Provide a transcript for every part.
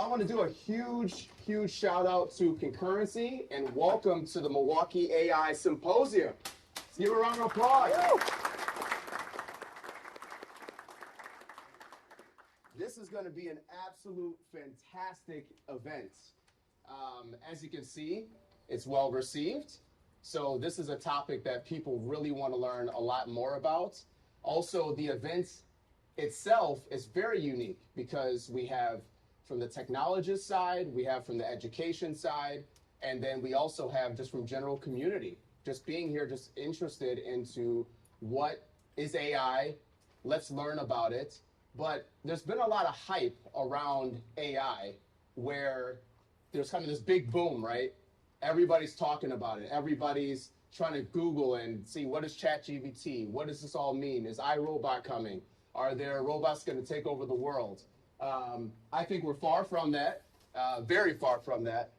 I want to do a huge shout out to Concurrency and welcome to the Milwaukee AI Symposium. Let's give a round of applause. Woo! This is going to be an absolute fantastic event. As you can see, it's well received. So this is a topic that people really want to learn a lot more about. Also, the event itself is very unique because we have from the technologist side, we have from the education side, and then we also have just from general community. Just being here, just interested into what is AI, let's learn about it. But there's been a lot of hype around AI where there's kind of this big boom, right? Everybody's talking about it. Everybody's trying to Google and see what is ChatGPT? What does this all mean? Is iRobot coming? Are there robots going to take over the world? I think we're far from that, very far from that.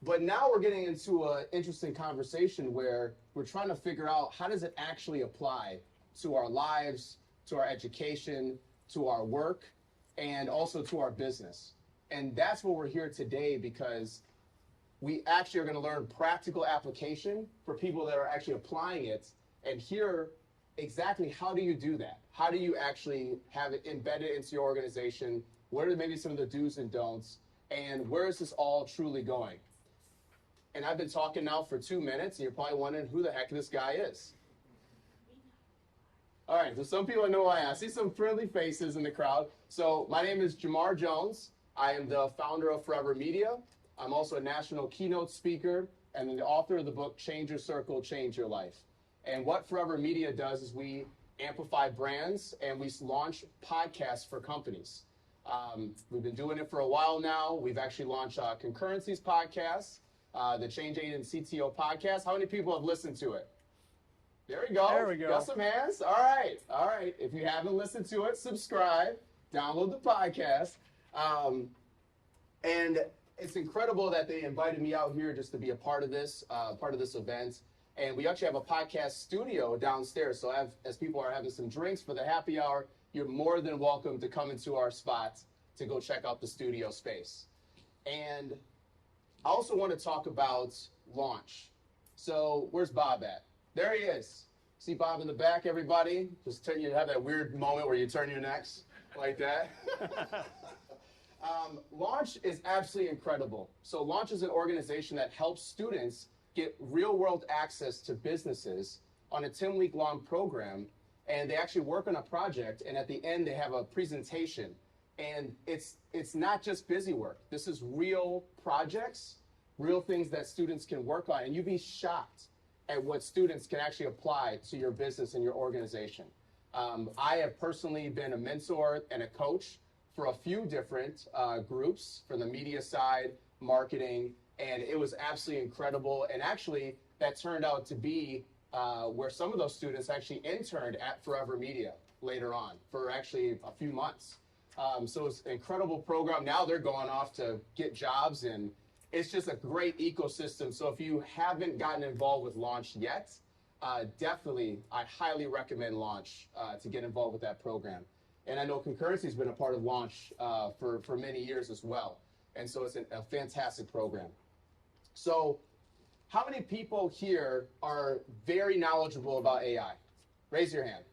But now we're getting into an interesting conversation where we're trying to figure out how does it actually apply to our lives, to our education, to our work, and also to our business. And that's what we're here today because we actually are going to learn practical application for people that are actually applying it and hear exactly how do you do that? How do you actually have it embedded into your organization? What are maybe some of the do's and don'ts? And where is this all truly going? And I've been talking now for 2 minutes, and you're probably wondering who the heck this guy is. All right, so some people know who I am. I see some friendly faces in the crowd. So my name is Jamar Jones. I am the founder of Forever Media. I'm also a national keynote speaker and the author of the book, Change Your Circle, Change Your Life. And what Forever Media does is we amplify brands and we launch podcasts for companies. We've been doing it for a while now. We've actually launched Concurrency's podcast, the Change Agent CTO podcast. How many people have listened to it? There we go. There we go. Got some hands. All right. All right. If you haven't listened to it, subscribe, download the podcast. And it's incredible that they invited me out here just to be a part of this event. And we actually have a podcast studio downstairs. So as people are having some drinks for the happy hour, you're more than welcome to come into our spot to go check out the studio space. And I also want to talk about launch. So where's Bob at? There he is. See Bob in the back, everybody? Just have that weird moment where you turn your necks like that. Launch is absolutely incredible. So Launch is an organization that helps students get real-world access to businesses on a 10-week-long program, and they actually work on a project, and at the end they have a presentation. And it's not just busy work. This is real projects, real things that students can work on, and you'd be shocked at what students can actually apply to your business and your organization. I have personally been a mentor and a coach for a few different groups from the media side, marketing, and it was absolutely incredible. And actually, that turned out to be where some of those students actually interned at Forever Media later on for actually a few months. So it's an incredible program. Now they're going off to get jobs, and it's just a great ecosystem. So if you haven't gotten involved with Launch yet, definitely, I highly recommend Launch to get involved with that program. And I know Concurrency has been a part of Launch for many years as well. And so it's a fantastic program. So how many people here are very knowledgeable about AI? Raise your hand.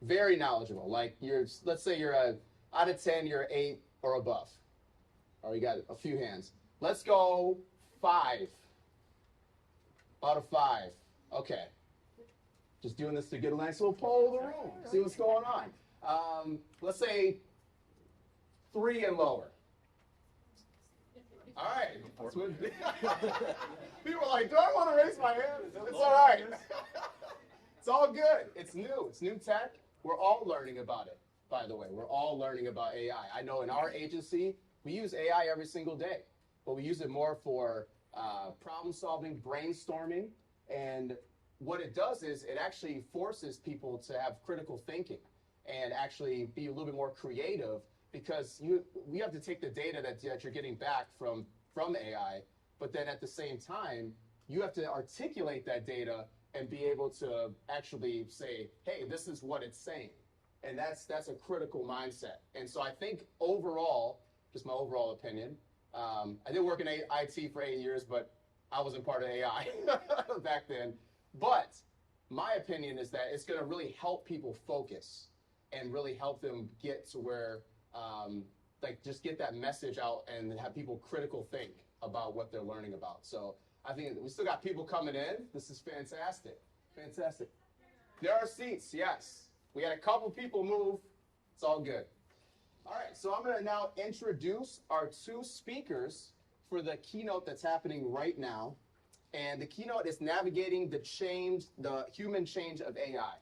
Very knowledgeable. Like let's say you're out of 10, you're 8 or above. All right, you got a few hands. Let's go 5. Out of 5. Okay. Just doing this to get a nice little poll of the room. See what's going on. Let's say 3 and lower. All right. People are like, do I want to raise my hand? It's all right. It's all good. It's new. It's new tech. We're all learning about it, by the way. We're all learning about AI. I know in our agency, we use AI every single day, but we use it more for problem solving, brainstorming, and what it does is it actually forces people to have critical thinking and actually be a little bit more creative because we have to take the data that you're getting back from AI, but then at the same time, you have to articulate that data and be able to actually say, hey, this is what it's saying. And that's a critical mindset. And so I think overall, just my overall opinion, I did work in IT for 8 years, but I wasn't part of AI back then. But my opinion is that it's going to really help people focus and really help them get to where, like, just get that message out and have people critical think about what they're learning about. So I think we still got people coming in. This is fantastic. Fantastic. There are seats, yes. We had a couple people move. It's all good. All right, so I'm going to now introduce our two speakers for the keynote that's happening right now. And the keynote is navigating the human change of AI.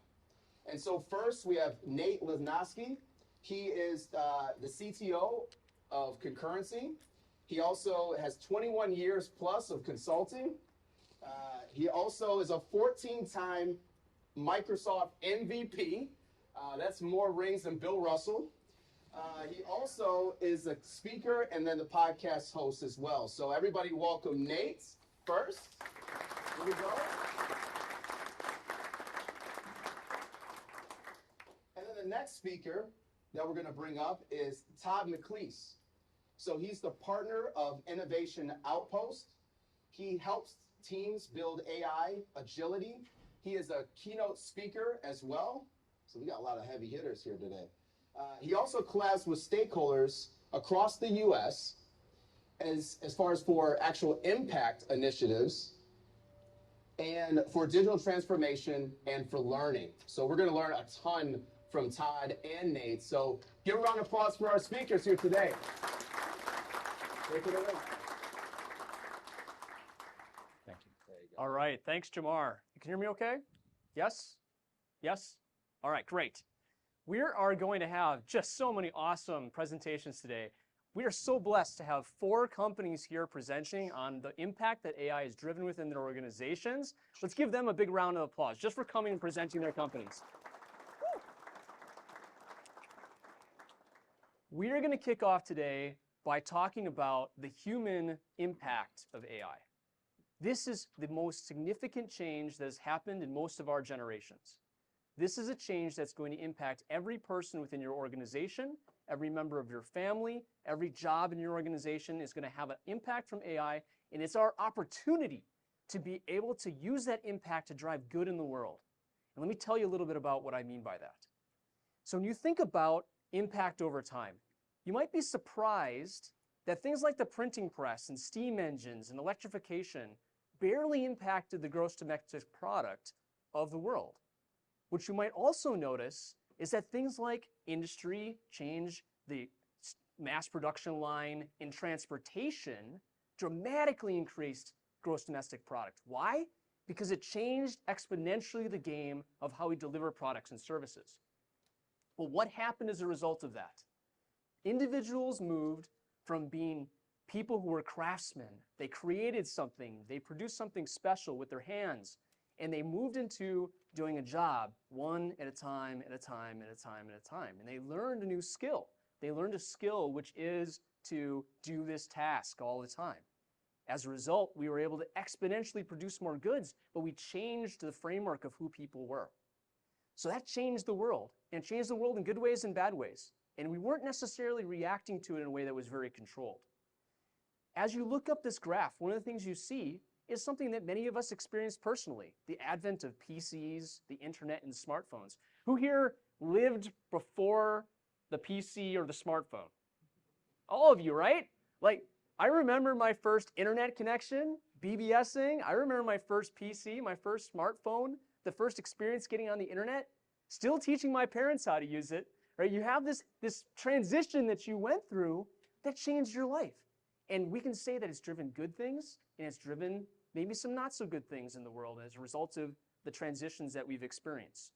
And so first we have Nate Lasnoski. He is the CTO of Concurrency. He also has 21 years plus of consulting. He also is a 14-time Microsoft MVP. That's more rings than Bill Russell. He also is a speaker and then the podcast host as well. So everybody welcome Nate first. Here we go. And then the next speaker that we're going to bring up is Todd McLees. So he's the partner of innovation Outpost. He helps teams build AI agility. He is a keynote speaker as well. So we got a lot of heavy hitters here today. He also collabs with stakeholders across the U.S. as far as for actual impact initiatives and for digital transformation and for learning. So we're going to learn a ton from Todd and Nate. So give a round of applause for our speakers here today. Take it away. Thank you. There you go. All right, thanks, Jamar. You can hear me okay? Yes? Yes? All right, great. We are going to have just so many awesome presentations today. We are so blessed to have 4 companies here presenting on the impact that AI has driven within their organizations. Let's give them a big round of applause just for coming and presenting their companies. Woo! We are going to kick off today by talking about the human impact of AI. This is the most significant change that has happened in most of our generations. This is a change that's going to impact every person within your organization, every member of your family, every job in your organization is going to have an impact from AI, and it's our opportunity to be able to use that impact to drive good in the world. And let me tell you a little bit about what I mean by that. So when you think about impact over time, you might be surprised that things like the printing press and steam engines and electrification barely impacted the gross domestic product of the world. What you might also notice is that things like industry change, the mass production line in transportation dramatically increased gross domestic product. Why? Because it changed exponentially the game of how we deliver products and services. Well, what happened as a result of that? Individuals moved from being people who were craftsmen. They created something, they produced something special with their hands, and they moved into doing a job one at a time, at a time, at a time, at a time. And they learned a new skill. They learned a skill which is to do this task all the time. As a result, we were able to exponentially produce more goods, but we changed the framework of who people were. So that changed the world, and changed the world in good ways and bad ways. And we weren't necessarily reacting to it in a way that was very controlled. As you look up this graph, one of the things you see is something that many of us experienced personally, the advent of PCs, the internet, and smartphones. Who here lived before the PC or the smartphone? All of you, right? Like, I remember my first internet connection, BBSing. I remember my first PC, my first smartphone, the first experience getting on the internet, still teaching my parents how to use it, right? You have this transition that you went through that changed your life. And we can say that it's driven good things, and it's driven maybe some not so good things in the world as a result of the transitions that we've experienced.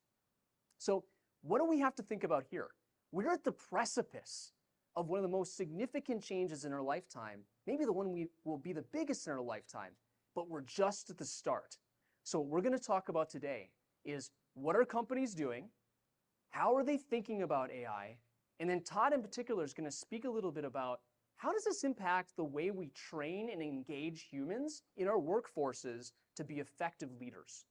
So what do we have to think about here? We're at the precipice of one of the most significant changes in our lifetime, maybe the one we will be the biggest in our lifetime, but we're just at the start. So what we're going to talk about today is what are companies doing, how are they thinking about AI, and then Todd in particular is going to speak a little bit about how does this impact the way we train and engage humans in our workforces to be effective leaders?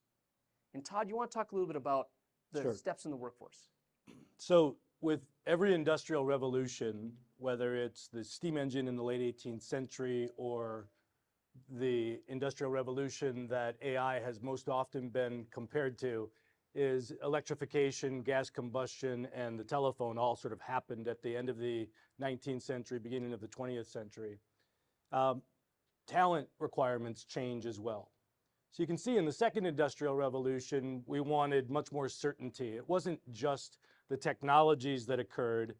And Todd, you want to talk a little bit about the Sure. steps in the workforce? So with every industrial revolution, whether it's the steam engine in the late 18th century or the industrial revolution that AI has most often been compared to, is electrification, gas combustion, and the telephone all sort of happened at the end of the 19th century, beginning of the 20th century. Talent requirements change as well. So you can see in the second industrial revolution, we wanted much more certainty. It wasn't just the technologies that occurred.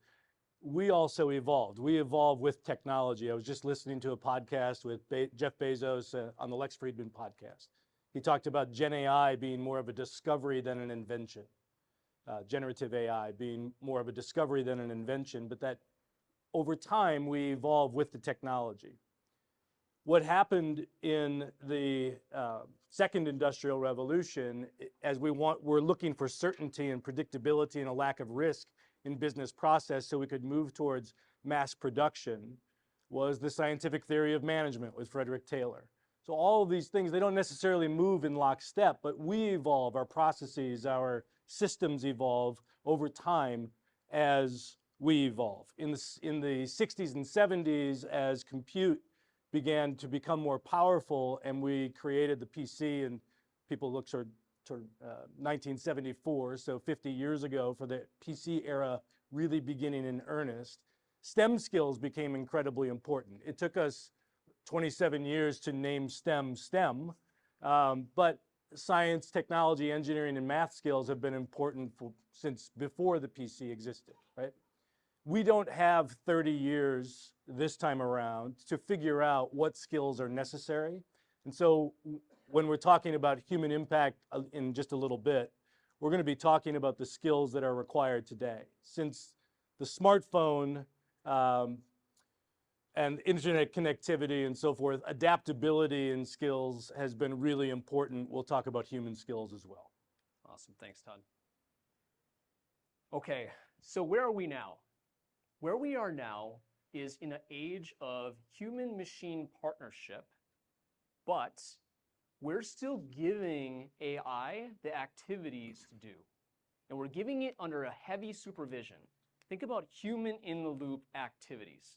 We also evolved. We evolved with technology. I was just listening to a podcast with Jeff Bezos on the Lex Fridman podcast. He talked about Gen AI being more of a discovery than an invention. Generative AI being more of a discovery than an invention, but that over time we evolve with the technology. What happened in the second industrial revolution, as we're looking for certainty and predictability and a lack of risk in business process so we could move towards mass production, was the scientific theory of management with Frederick Taylor. So all of these things, they don't necessarily move in lockstep, but we evolve, our processes, our systems evolve over time as we evolve. In the 60s and 70s, as compute began to become more powerful and we created the PC, and people look toward 1974, so 50 years ago, for the PC era really beginning in earnest, STEM skills became incredibly important. It took us 27 years to name STEM STEM, but science, technology, engineering, and math skills have been important since before the PC existed, right? We don't have 30 years this time around to figure out what skills are necessary. And so when we're talking about human impact in just a little bit, we're going to be talking about the skills that are required today. Since the smartphone and internet connectivity and so forth, adaptability and skills has been really important. We'll talk about human skills as well. Awesome, thanks, Todd. Okay, so where are we now? Where we are now is in an age of human-machine partnership, but we're still giving AI the activities to do. And we're giving it under a heavy supervision. Think about human-in-the-loop activities.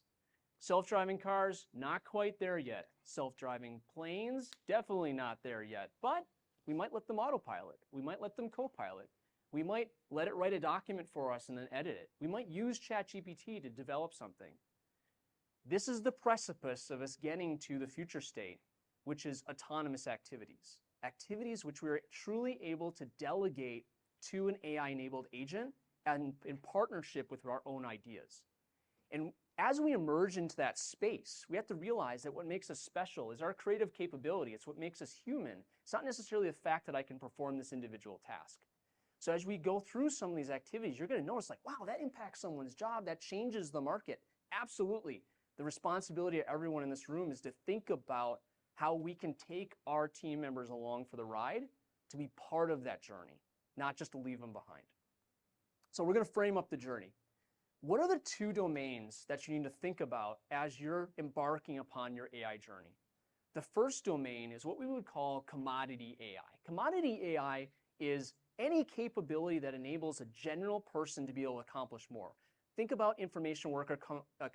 Self-driving cars, not quite there yet. Self-driving planes, definitely not there yet. But we might let them autopilot. We might let them co-pilot. We might let it write a document for us and then edit it. We might use ChatGPT to develop something. This is the precipice of us getting to the future state, which is autonomous activities. Activities which we're truly able to delegate to an AI-enabled agent and in partnership with our own ideas. And as we emerge into that space, we have to realize that what makes us special is our creative capability. It's what makes us human. It's not necessarily the fact that I can perform this individual task. So as we go through some of these activities, you're going to notice like, wow, that impacts someone's job. That changes the market. Absolutely. The responsibility of everyone in this room is to think about how we can take our team members along for the ride to be part of that journey, not just to leave them behind. So we're going to frame up the journey. What are the two domains that you need to think about as you're embarking upon your AI journey? The first domain is what we would call commodity AI. Commodity AI is any capability that enables a general person to be able to accomplish more. Think about information worker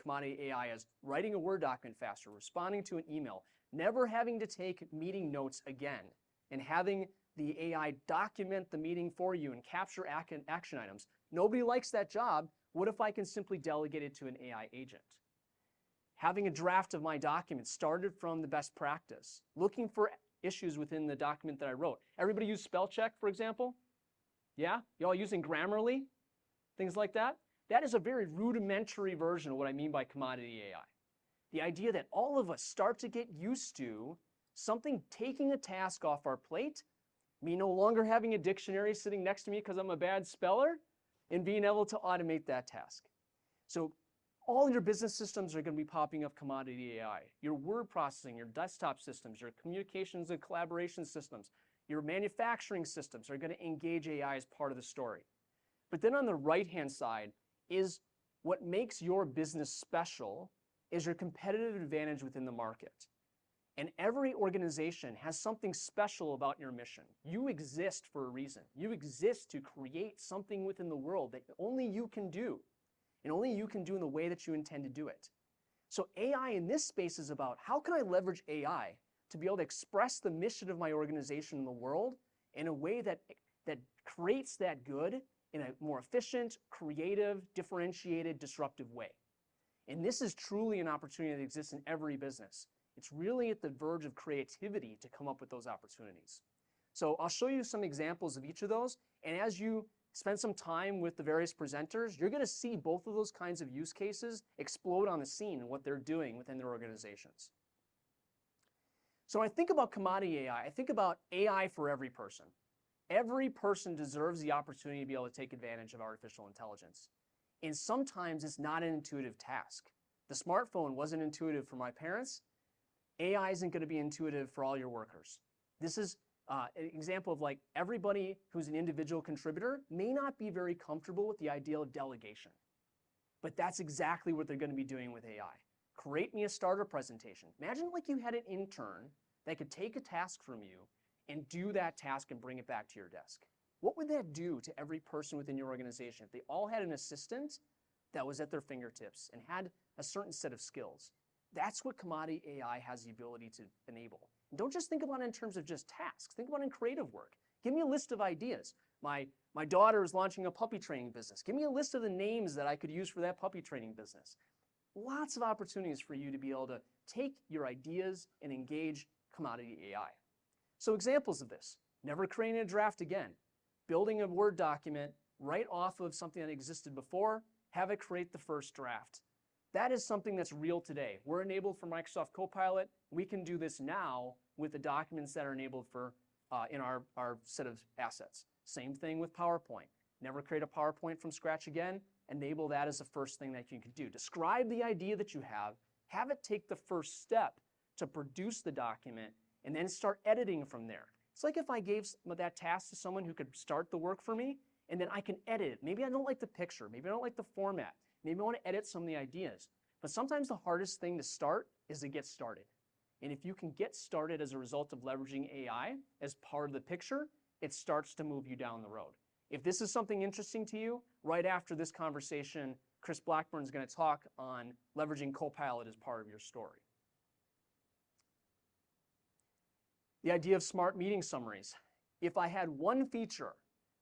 commodity AI as writing a Word document faster, responding to an email, never having to take meeting notes again, and having the AI document the meeting for you and capture action items. Nobody likes that job. What if I can simply delegate it to an AI agent? Having a draft of my document started from the best practice, looking for issues within the document that I wrote. Everybody use spell check, for example? Yeah? You all using Grammarly? Things like that? That is a very rudimentary version of what I mean by commodity AI. The idea that all of us start to get used to something taking a task off our plate, me no longer having a dictionary sitting next to me because I'm a bad speller, and being able to automate that task. So all your business systems are going to be popping up commodity AI. Your word processing, your desktop systems, your communications and collaboration systems, your manufacturing systems are going to engage AI as part of the story. But then on the right-hand side is what makes your business special is your competitive advantage within the market. And every organization has something special about your mission. You exist for a reason. You exist to create something within the world that only you can do, and only you can do in the way that you intend to do it. So AI in this space is about how can I leverage AI to be able to express the mission of my organization in the world in a way that creates that good in a more efficient, creative, differentiated, disruptive way. And this is truly an opportunity that exists in every business. It's really at the verge of creativity to come up with those opportunities. So I'll show you some examples of each of those. And as you spend some time with the various presenters, you're going to see both of those kinds of use cases explode on the scene and what they're doing within their organizations. So when I think about commodity AI, I think about AI for every person. Every person deserves the opportunity to be able to take advantage of artificial intelligence. And sometimes it's not an intuitive task. The smartphone wasn't intuitive for my parents. AI isn't going to be intuitive for all your workers. This is an example of like everybody who's an individual contributor may not be very comfortable with the idea of delegation. But that's exactly what they're going to be doing with AI. Create me a starter presentation. Imagine like you had an intern that could take a task from you and do that task and bring it back to your desk. What would that do to every person within your organization if they all had an assistant that was at their fingertips and had a certain set of skills? That's what commodity AI has the ability to enable. And don't just think about it in terms of just tasks. Think about it in creative work. Give me a list of ideas. My daughter is launching a puppy training business. Give me a list of the names that I could use for that puppy training business. Lots of opportunities for you to be able to take your ideas and engage commodity AI. So examples of this: never creating a draft again, building a Word document right off of something that existed before, have it create the first draft. That is something that's real today. We're enabled for Microsoft Copilot. We can do this now with the documents that are enabled for in our set of assets. Same thing with PowerPoint. Never create a PowerPoint from scratch again. Enable that as the first thing that you can do. Describe the idea that you have it take the first step to produce the document, and then start editing from there. It's like if I gave that task to someone who could start the work for me, and then I can edit it. Maybe I don't like the picture. Maybe I don't like the format. Maybe I want to edit some of the ideas. But sometimes the hardest thing to start is to get started. And if you can get started as a result of leveraging AI as part of the picture, it starts to move you down the road. If this is something interesting to you, right after this conversation, Chris Blackburn is going to talk on leveraging Copilot as part of your story. The idea of smart meeting summaries. If I had one feature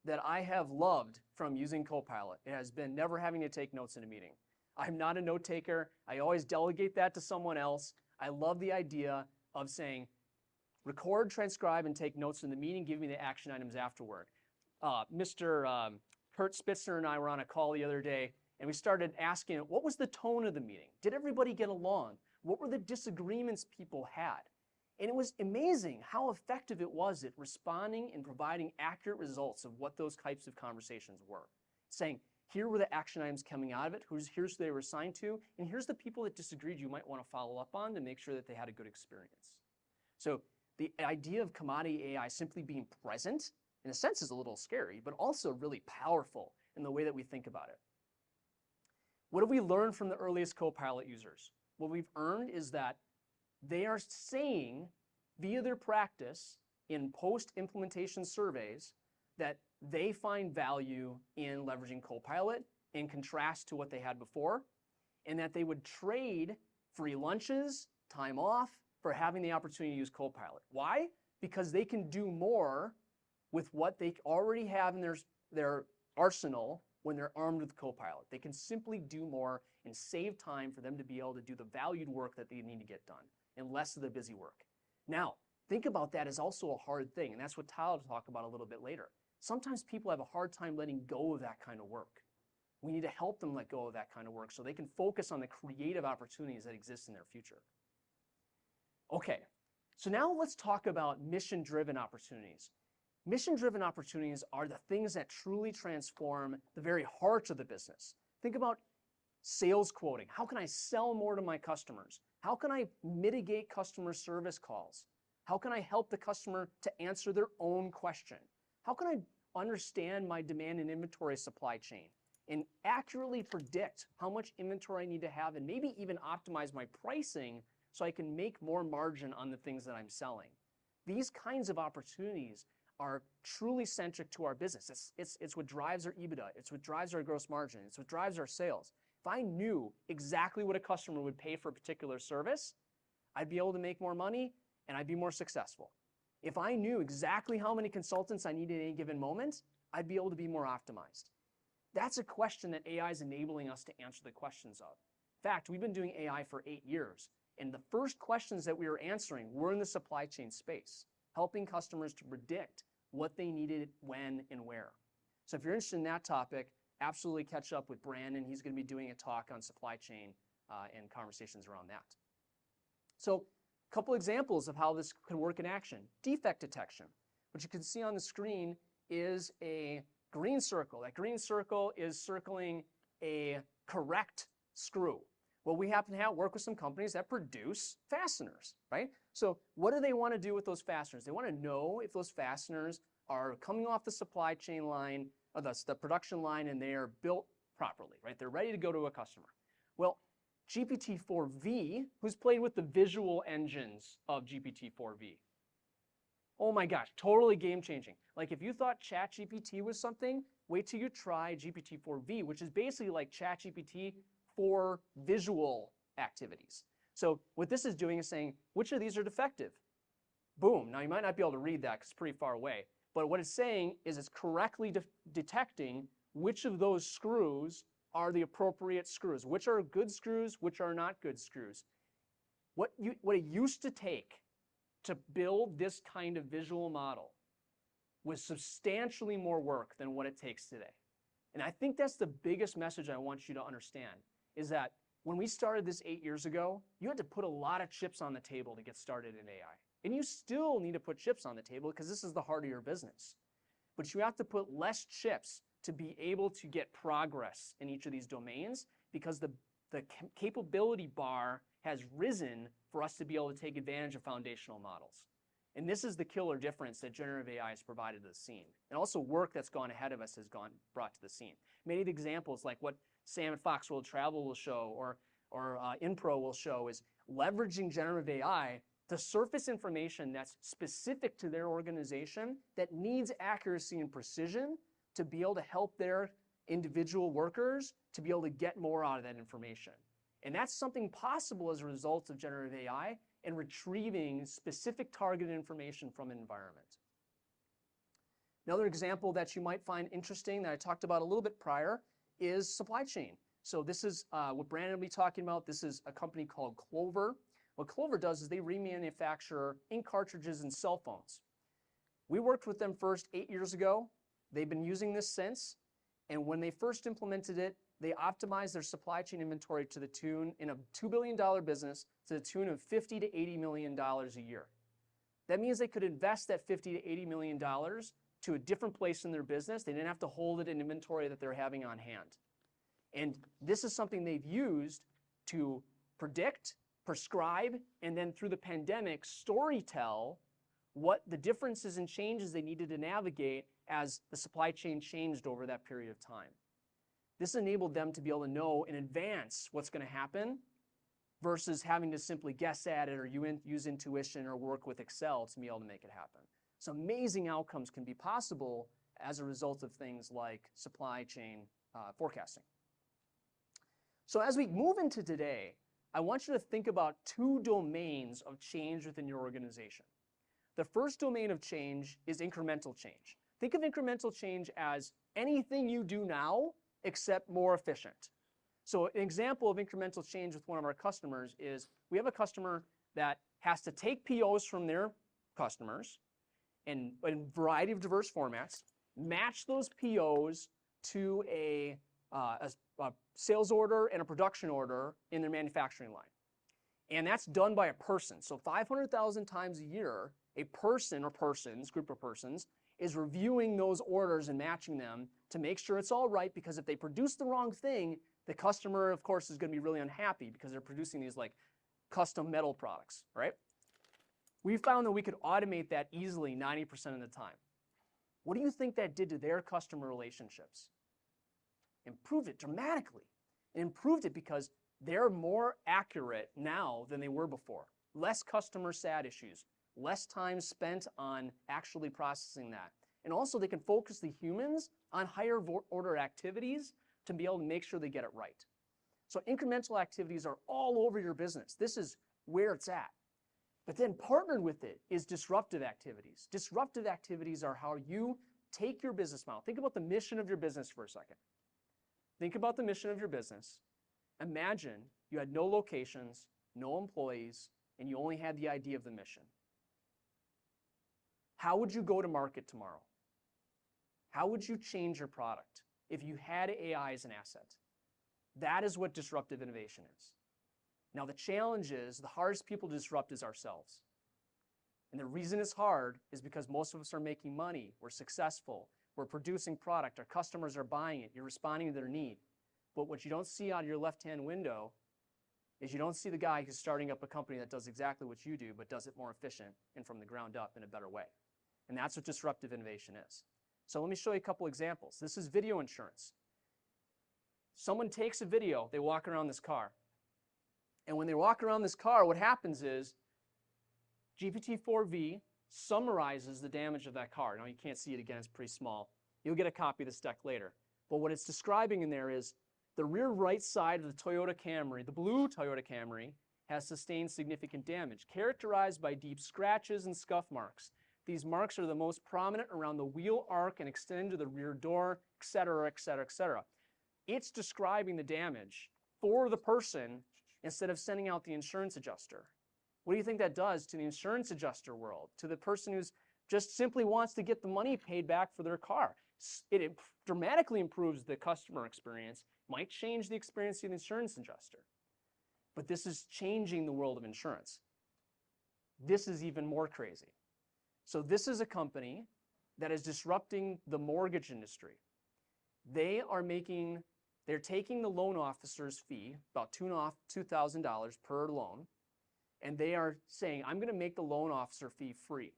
that I have loved from using Copilot, it has been never having to take notes in a meeting. I'm not a note taker. I always delegate that to someone else. I love the idea of saying, record, transcribe, and take notes in the meeting, give me the action items afterward. Mr. Kurt Spitzner and I were on a call the other day, and we started asking, what was the tone of the meeting? Did everybody get along? What were the disagreements people had? And it was amazing how effective it was at responding and providing accurate results of what those types of conversations were. Saying, here were the action items coming out of it, here's who they were assigned to, and here's the people that disagreed you might want to follow up on to make sure that they had a good experience. So the idea of commodity AI simply being present, in a sense, is a little scary, but also really powerful in the way that we think about it. What have we learned from the earliest Copilot users? What we've earned is that they are saying via their practice in post-implementation surveys that they find value in leveraging Copilot in contrast to what they had before, and that they would trade free lunches, time off, for having the opportunity to use Copilot. Why? Because they can do more with what they already have in their arsenal when they're armed with Copilot. They can simply do more and save time for them to be able to do the valued work that they need to get done, and less of the busy work. Now, think about that as also a hard thing, and that's what Todd will talk about a little bit later. Sometimes people have a hard time letting go of that kind of work. We need to help them let go of that kind of work so they can focus on the creative opportunities that exist in their future. Okay, so now let's talk about mission-driven opportunities. Mission-driven opportunities are the things that truly transform the very heart of the business. Think about sales quoting. How can I sell more to my customers? How can I mitigate customer service calls? How can I help the customer to answer their own question? How can I understand my demand and inventory supply chain and accurately predict how much inventory I need to have, and maybe even optimize my pricing so I can make more margin on the things that I'm selling. These kinds of opportunities are truly centric to our business. It's what drives our EBITDA. It's what drives our gross margin. It's what drives our sales. If I knew exactly what a customer would pay for a particular service, I'd be able to make more money and I'd be more successful. If I knew exactly how many consultants I needed at any given moment, I'd be able to be more optimized. That's a question that AI is enabling us to answer the questions of. In fact, we've been doing AI for 8 years, and the first questions that we were answering were in the supply chain space, helping customers to predict what they needed, when, and where. So if you're interested in that topic, absolutely catch up with Brandon. He's going to be doing a talk on supply chain and conversations around that. So a couple examples of how this can work in action. Defect detection. What you can see on the screen is a green circle. That green circle is circling a correct screw. Well, we happen to work with some companies that produce fasteners, right? So what do they want to do with those fasteners? They want to know if those fasteners are coming off the supply chain line, or the production line, and they are built properly, right? They're ready to go to a customer. Well, GPT-4V, who's played with the visual engines of GPT-4V. Oh my gosh, totally game-changing. Like if you thought ChatGPT was something, wait till you try GPT-4V, which is basically like ChatGPT for visual activities. So what this is doing is saying, which of these are defective? Boom. Now you might not be able to read that because it's pretty far away, but what it's saying is it's correctly detecting which of those screws are the appropriate screws, which are good screws, which are not good screws. What it used to take to build this kind of visual model was substantially more work than what it takes today. And I think that's the biggest message I want you to understand, is that when we started this 8 years ago, you had to put a lot of chips on the table to get started in AI. And you still need to put chips on the table because this is the heart of your business. But you have to put less chips to be able to get progress in each of these domains, because the capability bar has risen for us to be able to take advantage of foundational models. And this is the killer difference that generative AI has provided to the scene. And also work that's gone ahead of us has brought to the scene. Many of the examples, like what Sam at Fox World Travel will show, or InPro will show, is leveraging generative AI to surface information that's specific to their organization that needs accuracy and precision to be able to help their individual workers to be able to get more out of that information. And that's something possible as a result of generative AI and retrieving specific targeted information from an environment. Another example that you might find interesting that I talked about a little bit prior is supply chain. So this is what Brandon will be talking about. This is a company called Clover. What Clover does is they remanufacture ink cartridges and cell phones. We worked with them first 8 years ago. They've been using this since. And when they first implemented it, they optimized their supply chain inventory to the tune, in a $2 billion business, to the tune of $50 to $80 million a year. That means they could invest that $50 to $80 million to a different place in their business. They didn't have to hold it in inventory that they're having on hand. And this is something they've used to predict, prescribe, and then through the pandemic, storytell what the differences and changes they needed to navigate as the supply chain changed over that period of time. This enabled them to be able to know in advance what's going to happen versus having to simply guess at it or use intuition or work with Excel to be able to make it happen. So amazing outcomes can be possible as a result of things like supply chain forecasting. So as we move into today, I want you to think about 2 domains of change within your organization. The first domain of change is incremental change. Think of incremental change as anything you do now except more efficient. So an example of incremental change with one of our customers is we have a customer that has to take POs from their customers in a variety of diverse formats, match those POs to a sales order and a production order in their manufacturing line. And that's done by a person. So 500,000 times a year, a person or persons, group of persons, is reviewing those orders and matching them to make sure it's all right, because if they produce the wrong thing, the customer, of course, is going to be really unhappy because they're producing these like custom metal products, right? We found that we could automate that easily 90% of the time. What do you think that did to their customer relationships? Improved it dramatically. It improved it because they're more accurate now than they were before. Less customer sat issues, less time spent on actually processing that. And also they can focus the humans on higher order activities to be able to make sure they get it right. So incremental activities are all over your business. This is where it's at. But then partnered with it is disruptive activities. Disruptive activities are how you take your business model. Think about the mission of your business for a second. Think about the mission of your business. Imagine you had no locations, no employees, and you only had the idea of the mission. How would you go to market tomorrow? How would you change your product if you had AI as an asset? That is what disruptive innovation is. Now the challenge is, the hardest people to disrupt is ourselves. And the reason it's hard is because most of us are making money, we're successful, we're producing product, our customers are buying it, you're responding to their need. But what you don't see out of your left-hand window is you don't see the guy who's starting up a company that does exactly what you do, but does it more efficient and from the ground up in a better way. And that's what disruptive innovation is. So let me show you a couple examples. This is video insurance. Someone takes a video, they walk around this car. And when they walk around this car, what happens is GPT-4V summarizes the damage of that car. Now you can't see it again, it's pretty small. You'll get a copy of this deck later. But what it's describing in there is the rear right side of the Toyota Camry, the blue Toyota Camry, has sustained significant damage, characterized by deep scratches and scuff marks. These marks are the most prominent around the wheel arc and extend to the rear door, et cetera, et cetera, et cetera. It's describing the damage for the person instead of sending out the insurance adjuster. What do you think that does to the insurance adjuster world, to the person who's just simply wants to get the money paid back for their car? It dramatically improves the customer experience, might change the experience of the insurance adjuster. But this is changing the world of insurance. This is even more crazy. So this is a company that is disrupting the mortgage industry. They're taking the loan officer's fee, about $2,000 per loan, and they are saying, I'm going to make the loan officer fee free.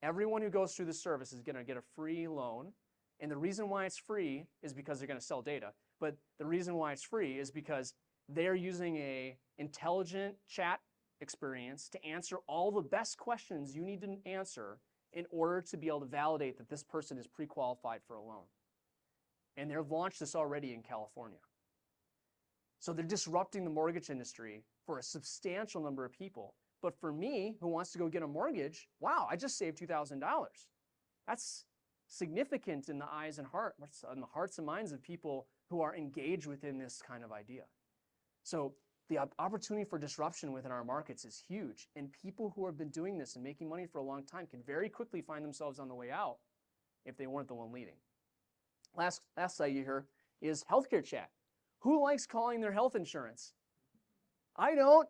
Everyone who goes through the service is going to get a free loan, and the reason why it's free is because they're going to sell data, but the reason why it's free is because they're using an intelligent chat experience to answer all the best questions you need to answer in order to be able to validate that this person is pre-qualified for a loan. And they've launched this already in California. So they're disrupting the mortgage industry for a substantial number of people. But for me, who wants to go get a mortgage, wow, I just saved $2,000. That's significant in the eyes and in the hearts and minds of people who are engaged within this kind of idea. So the opportunity for disruption within our markets is huge. And people who have been doing this and making money for a long time can very quickly find themselves on the way out if they weren't the one leading. Last slide here is healthcare chat. Who likes calling their health insurance? I don't.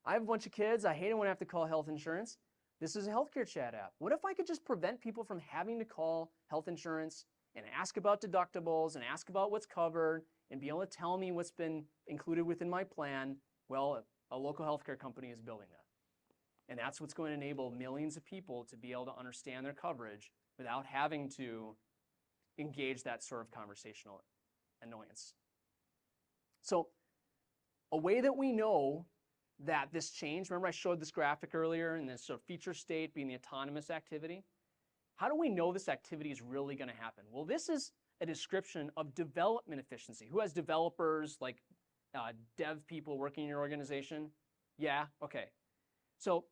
I have a bunch of kids. I hate it when I have to call health insurance. This is a healthcare chat app. What if I could just prevent people from having to call health insurance and ask about deductibles and ask about what's covered and be able to tell me what's been included within my plan? Well, a local healthcare company is building that. And that's what's going to enable millions of people to be able to understand their coverage without having to engage that sort of conversational annoyance. So a way that we know that this change, remember I showed this graphic earlier and this sort of feature state being the autonomous activity. How do we know this activity is really going to happen? Well, this is a description of development efficiency. Who has developers, like dev people working in your organization? Yeah, okay. So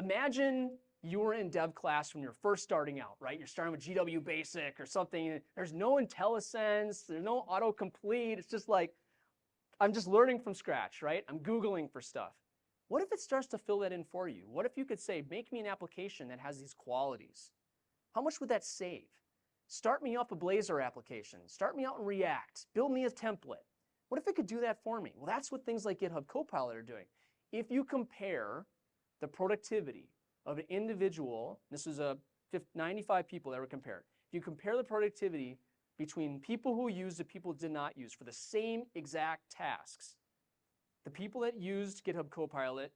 imagine you were in dev class when you're first starting out, right? You're starting with GW Basic or something. There's no IntelliSense, there's no autocomplete. It's just like, I'm just learning from scratch, right? I'm Googling for stuff. What if it starts to fill that in for you? What if you could say, make me an application that has these qualities? How much would that save? Start me up a Blazor application. Start me out in React. Build me a template. What if it could do that for me? Well, that's what things like GitHub Copilot are doing. If you compare the productivity of an individual, this is 95 people that were compared. If you compare the productivity between people who used and people who did not use for the same exact tasks, the people that used GitHub Copilot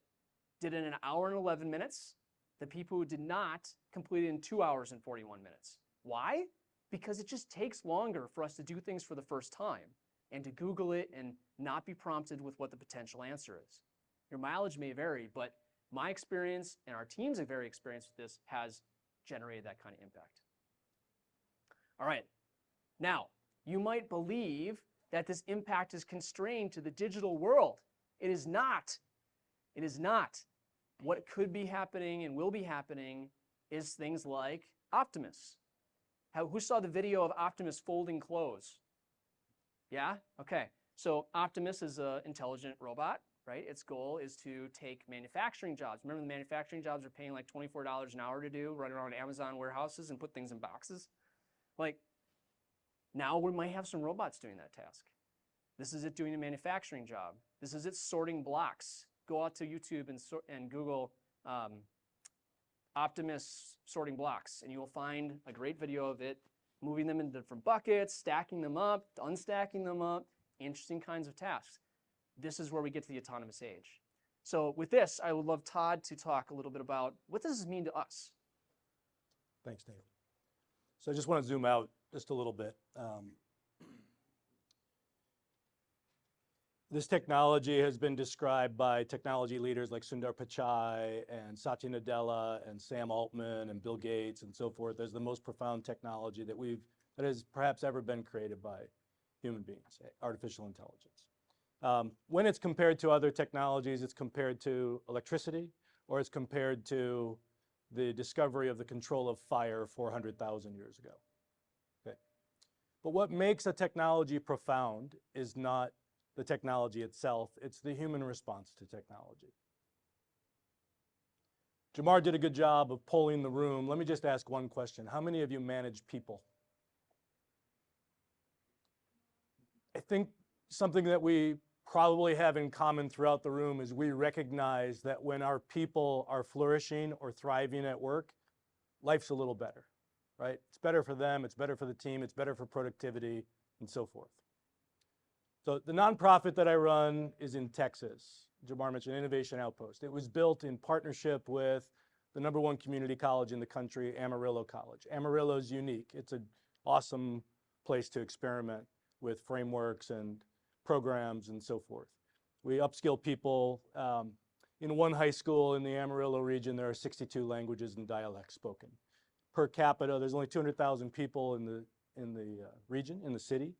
did it in 1 hour and 11 minutes. The people who did not completed in 2 hours and 41 minutes. Why? Because it just takes longer for us to do things for the first time. and to Google it and not be prompted with what the potential answer is. Your mileage may vary, but my experience and our team's very experience with this has generated that kind of impact. All right, now, you might believe that this impact is constrained to the digital world. It is not. It is not. What could be happening and will be happening is things like Optimus. Who saw the video of Optimus folding clothes? Yeah? Okay. So Optimus is an intelligent robot, right? Its goal is to take manufacturing jobs. Remember the manufacturing jobs are paying like $24 an hour to do, run around Amazon warehouses and put things in boxes? Like, now we might have some robots doing that task. This is it doing a manufacturing job. This is it sorting blocks. Go out to YouTube and Google Optimus sorting blocks, and you will find a great video of it moving them into different buckets, stacking them up, unstacking them up, interesting kinds of tasks. This is where we get to the autonomous age. So with this, I would love Todd to talk a little bit about what does this mean to us? Thanks, Dave. So I just want to zoom out just a little bit. This technology has been described by technology leaders like Sundar Pichai and Satya Nadella and Sam Altman and Bill Gates and so forth as the most profound technology that has perhaps ever been created by human beings, artificial intelligence. When it's compared to other technologies, it's compared to electricity, or it's compared to the discovery of the control of fire 400,000 years ago. Okay. But what makes a technology profound is not the technology itself, it's the human response to technology. Jamar did a good job of polling the room. Let me just ask one question. How many of you manage people? I think something that we probably have in common throughout the room is we recognize that when our people are flourishing or thriving at work, life's a little better, right? It's better for them, it's better for the team, it's better for productivity, and so forth. So the nonprofit that I run is in Texas. Jamar mentioned Innovation Outpost. It was built in partnership with the #1 community college in the country, Amarillo College. Amarillo is unique. It's an awesome place to experiment with frameworks and programs and so forth. We upskill people. In one high school in the Amarillo region, there are 62 languages and dialects spoken. Per capita, there's only 200,000 people in the region, in the city.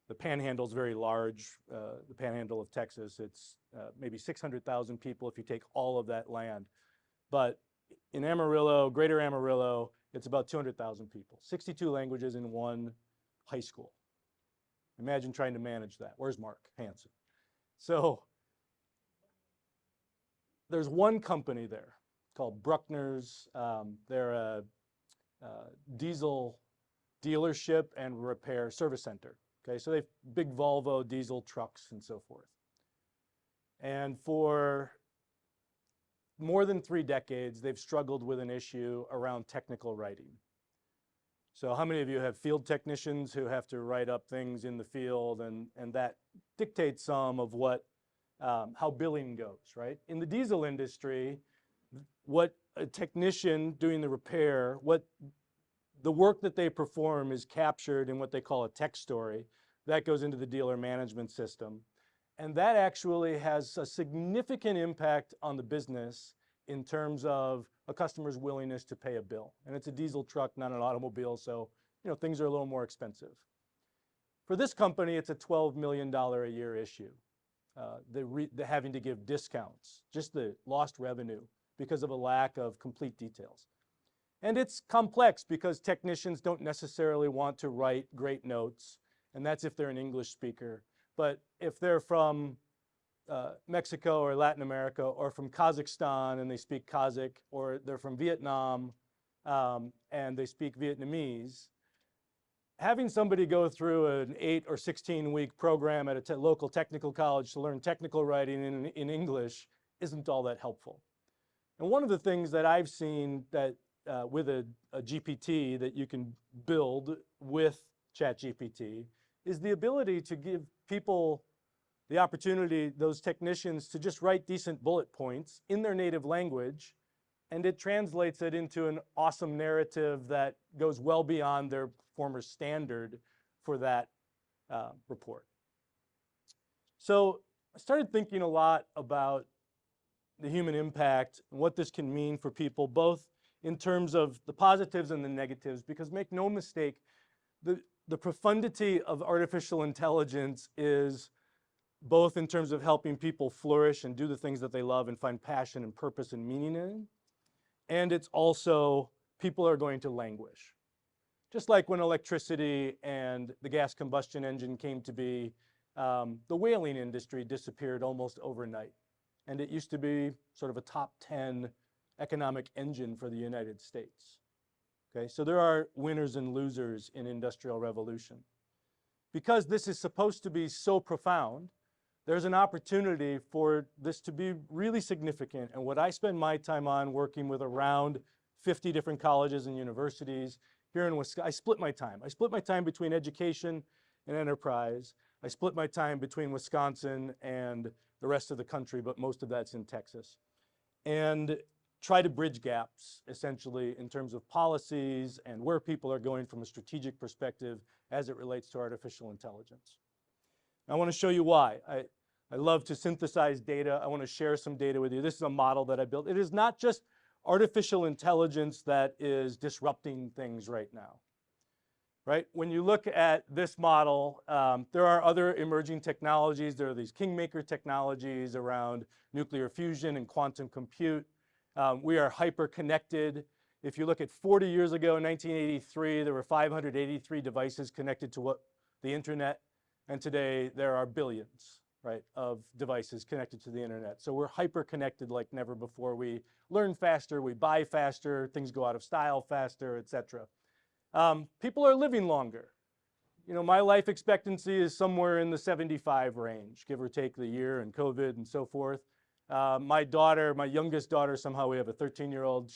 The Panhandle is very large. The Panhandle of Texas, it's maybe 600,000 people if you take all of that land. But in Amarillo, greater Amarillo, it's about 200,000 people. 62 languages in one high school. Imagine trying to manage that. Where's Mark Hansen? So there's one company there called Bruckner's. They're a diesel dealership and repair service center. Okay, so they have big Volvo diesel trucks and so forth. And for more than 3 decades, they've struggled with an issue around technical writing. So how many of you have field technicians who have to write up things in the field, and that dictates some of what, how billing goes, right? In the diesel industry, what a technician doing the repair, the work that they perform is captured in what they call a tech story. That goes into the dealer management system. And that actually has a significant impact on the business in terms of a customer's willingness to pay a bill. And it's a diesel truck, not an automobile, so things are a little more expensive. For this company, it's a $12 million a year issue. The having to give discounts, just the lost revenue because of a lack of complete details. And it's complex because technicians don't necessarily want to write great notes, and that's if they're an English speaker. But if they're from Mexico or Latin America or from Kazakhstan and they speak Kazakh, or they're from Vietnam and they speak Vietnamese, having somebody go through an 8 or 16-week program at a local technical college to learn technical writing in English isn't all that helpful. And one of the things that I've seen that with a GPT that you can build with ChatGPT is the ability to give people the opportunity, those technicians, to just write decent bullet points in their native language, and it translates it into an awesome narrative that goes well beyond their former standard for that report. So I started thinking a lot about the human impact and what this can mean for people, both in terms of the positives and the negatives, because make no mistake, the profundity of artificial intelligence is both in terms of helping people flourish and do the things that they love and find passion and purpose and meaning in, and it's also people are going to languish. Just like when electricity and the gas combustion engine came to be, the whaling industry disappeared almost overnight. And it used to be sort of a top 10 economic engine for the United States. Okay, so there are winners and losers in industrial revolution. Because this is supposed to be so profound, there's an opportunity for this to be really significant. And what I spend my time on, working with around 50 different colleges and universities here in Wisconsin, I split my time. I split my time between education and enterprise. I split my time between Wisconsin and the rest of the country, but most of that's in Texas. And try to bridge gaps, essentially, in terms of policies and where people are going from a strategic perspective as it relates to artificial intelligence. I want to show you why. I love to synthesize data. I want to share some data with you. This is a model that I built. It is not just artificial intelligence that is disrupting things right now. Right? When you look at this model, there are other emerging technologies. There are these kingmaker technologies around nuclear fusion and quantum compute. We are hyper-connected. If you look at 40 years ago, in 1983, there were 583 devices connected to the internet. And today, there are billions, right, of devices connected to the internet. So we're hyper-connected like never before. We learn faster, we buy faster, things go out of style faster, et cetera. People are living longer. You know, my life expectancy is somewhere in the 75 range, give or take the year and COVID and so forth. My daughter, my youngest daughter, somehow we have a 13-year-old.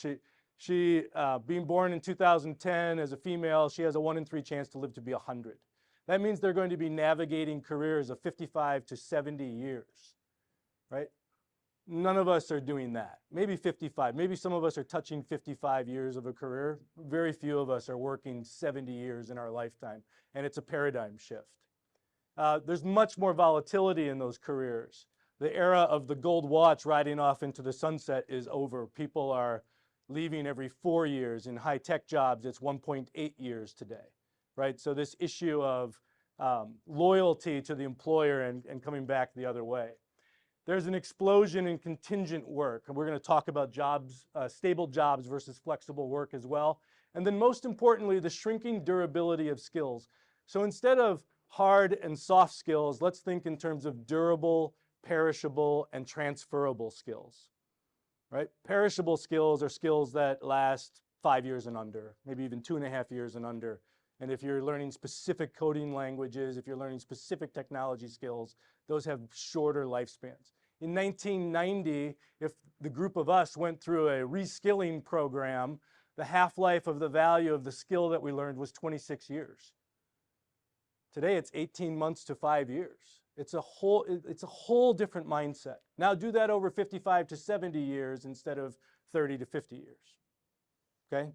She being born in 2010 as a female, she has a 1 in 3 chance to live to be 100. That means they're going to be navigating careers of 55 to 70 years, right? None of us are doing that. Maybe 55. Maybe some of us are touching 55 years of a career. Very few of us are working 70 years in our lifetime, and it's a paradigm shift. There's much more volatility in those careers. The era of the gold watch riding off into the sunset is over. People are leaving every 4 years. In high-tech jobs, it's 1.8 years today, right? So this issue of loyalty to the employer and coming back the other way. There's an explosion in contingent work, and we're going to talk about jobs, stable jobs versus flexible work as well. And then most importantly, the shrinking durability of skills. So instead of hard and soft skills, let's think in terms of durable, perishable, and transferable skills, right? Perishable skills are skills that last 5 years and under, maybe even 2.5 years and under. And if you're learning specific coding languages, if you're learning specific technology skills, those have shorter lifespans. In 1990, if the group of us went through a reskilling program, the half-life of the value of the skill that we learned was 26 years. Today, it's 18 months to 5 years. It's a whole different mindset. Now do that over 55 to 70 years instead of 30 to 50 years, okay?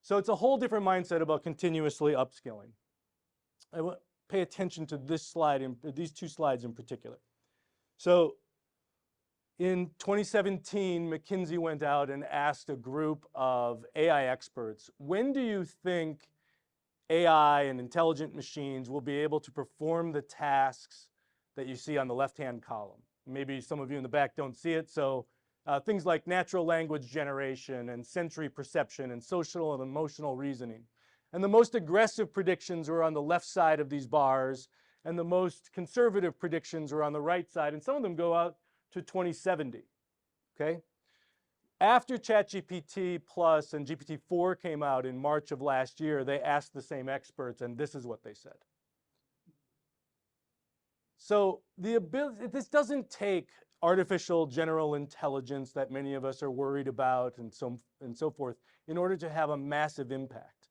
So it's a whole different mindset about continuously upskilling. I want to pay attention to this slide, these two slides in particular. So in 2017, McKinsey went out and asked a group of AI experts, when do you think AI and intelligent machines will be able to perform the tasks that you see on the left-hand column? Maybe some of you in the back don't see it, so things like natural language generation and sensory perception and social and emotional reasoning. And the most aggressive predictions were on the left side of these bars, and the most conservative predictions are on the right side, and some of them go out to 2070, okay? After ChatGPT Plus and GPT-4 came out in March of last year, they asked the same experts, and this is what they said. So this doesn't take artificial general intelligence that many of us are worried about and so forth in order to have a massive impact.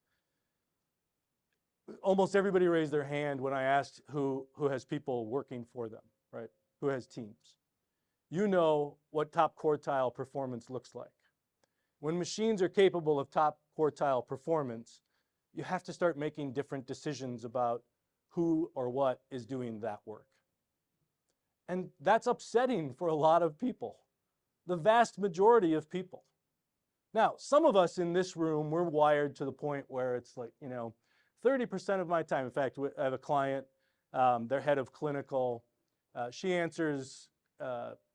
Almost everybody raised their hand when I asked who has people working for them, right? Who has teams. You know what top quartile performance looks like. When machines are capable of top quartile performance, you have to start making different decisions about who or what is doing that work. And that's upsetting for a lot of people, the vast majority of people. Now, some of us in this room, we're wired to the point where it's like, 30% of my time. In fact, I have a client, their head of clinical. She answers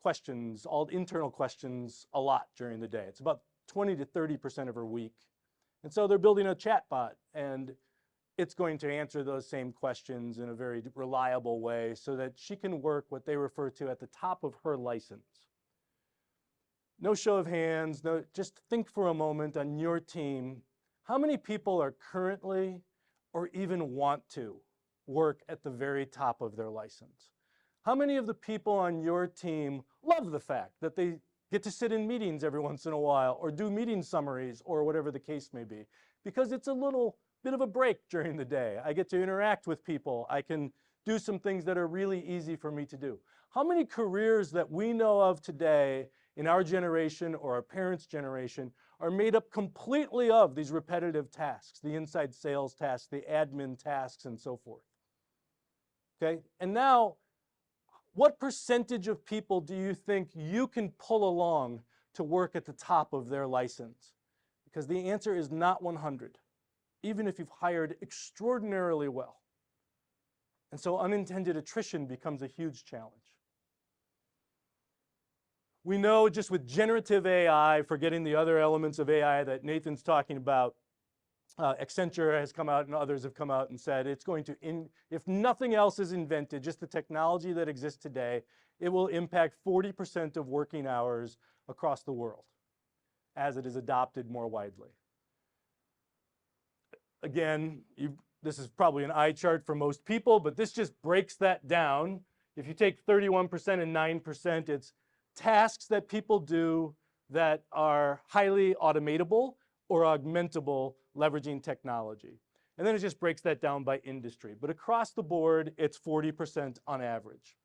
questions, all internal questions, a lot during the day. It's about 20 to 30% of her week. And so they're building a chatbot, and it's going to answer those same questions in a very reliable way so that she can work what they refer to at the top of her license. No show of hands, just think for a moment on your team. How many people are currently or even want to work at the very top of their license? How many of the people on your team love the fact that they get to sit in meetings every once in a while or do meeting summaries or whatever the case may be? Because it's a little bit of a break during the day. I get to interact with people. I can do some things that are really easy for me to do. How many careers that we know of today in our generation or our parents' generation are made up completely of these repetitive tasks, the inside sales tasks, the admin tasks, and so forth? Okay, and now, what percentage of people do you think you can pull along to work at the top of their license? Because the answer is not 100, even if you've hired extraordinarily well. And so unintended attrition becomes a huge challenge. We know just with generative AI, forgetting the other elements of AI that Nathan's talking about, Accenture has come out and others have come out and said it's going to, if nothing else is invented, just the technology that exists today, it will impact 40% of working hours across the world as it is adopted more widely. Again, this is probably an eye chart for most people, but this just breaks that down. If you take 31% and 9%, it's tasks that people do that are highly automatable or augmentable, leveraging technology. And then it just breaks that down by industry. But across the board, it's 40% on average.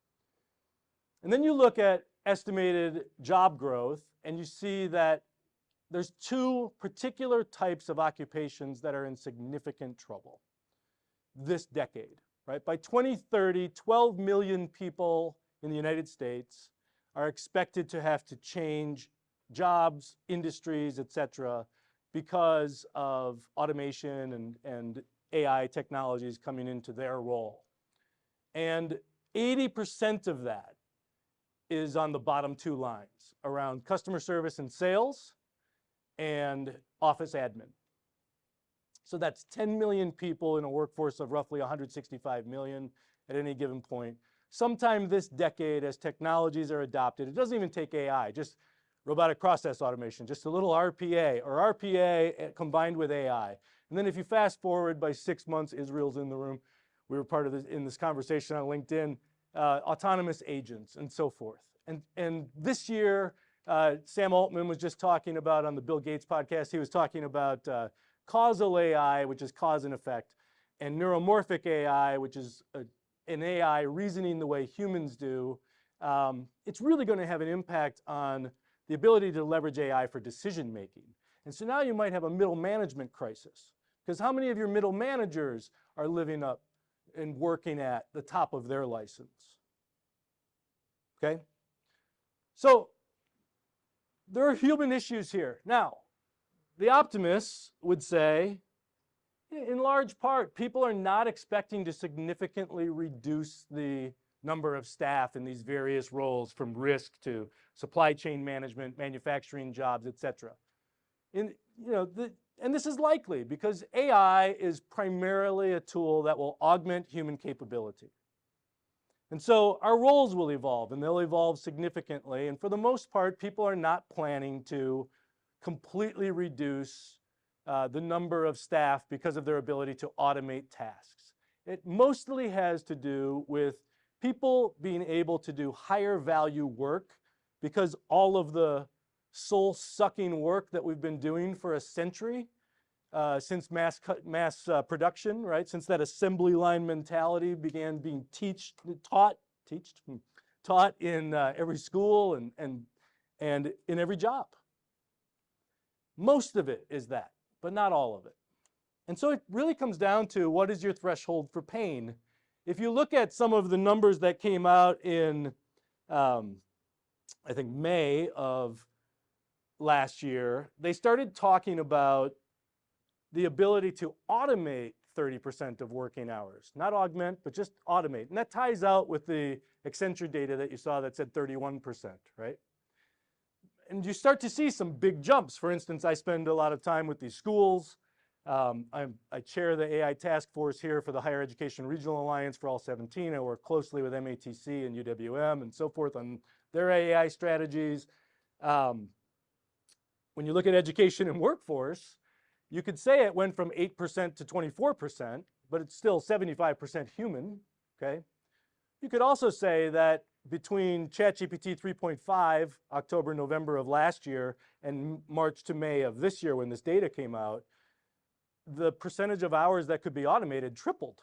And then you look at estimated job growth, and you see that there's two particular types of occupations that are in significant trouble this decade, right? By 2030, 12 million people in the United States are expected to have to change jobs, industries, et cetera, because of automation and AI technologies coming into their role. And 80% of that is on the bottom two lines around customer service and sales and office admin. So that's 10 million people in a workforce of roughly 165 million at any given point. Sometime this decade, as technologies are adopted, it doesn't even take AI, just robotic process automation, just a little RPA, or RPA combined with AI. And then if you fast forward by 6 months, Israel's in the room, we were part of this, in this conversation on LinkedIn, autonomous agents and so forth. And this year, Sam Altman was just talking about on the Bill Gates podcast, he was talking about causal AI, which is cause and effect, and neuromorphic AI, which is an AI reasoning the way humans do. It's really going to have an impact on the ability to leverage AI for decision making. And so now you might have a middle management crisis, because how many of your middle managers are living up and working at the top of their license? Okay? So there are human issues here. Now, the optimists would say, in large part, people are not expecting to significantly reduce the number of staff in these various roles, from risk to supply chain management, manufacturing jobs, et cetera. And this is likely because AI is primarily a tool that will augment human capability. And so our roles will evolve, and they'll evolve significantly. And for the most part, people are not planning to completely reduce the number of staff because of their ability to automate tasks. It mostly has to do with people being able to do higher value work, because all of the soul-sucking work that we've been doing for a century, since mass production, right? Since that assembly line mentality began being taught in every school and in every job. Most of it is that, but not all of it. And so it really comes down to, what is your threshold for pain? If you look at some of the numbers that came out in I think May of last year, they started talking about the ability to automate 30% of working hours. Not augment, but just automate. And that ties out with the Accenture data that you saw that said 31%, right? And you start to see some big jumps. For instance, I spend a lot of time with these schools. I chair the AI task force here for the Higher Education Regional Alliance for all 17. I work closely with MATC and UWM and so forth on their AI strategies. When you look at education and workforce, you could say it went from 8% to 24%, but it's still 75% human, okay? You could also say that between ChatGPT 3.5, October, November of last year, and March to May of this year when this data came out, the percentage of hours that could be automated tripled.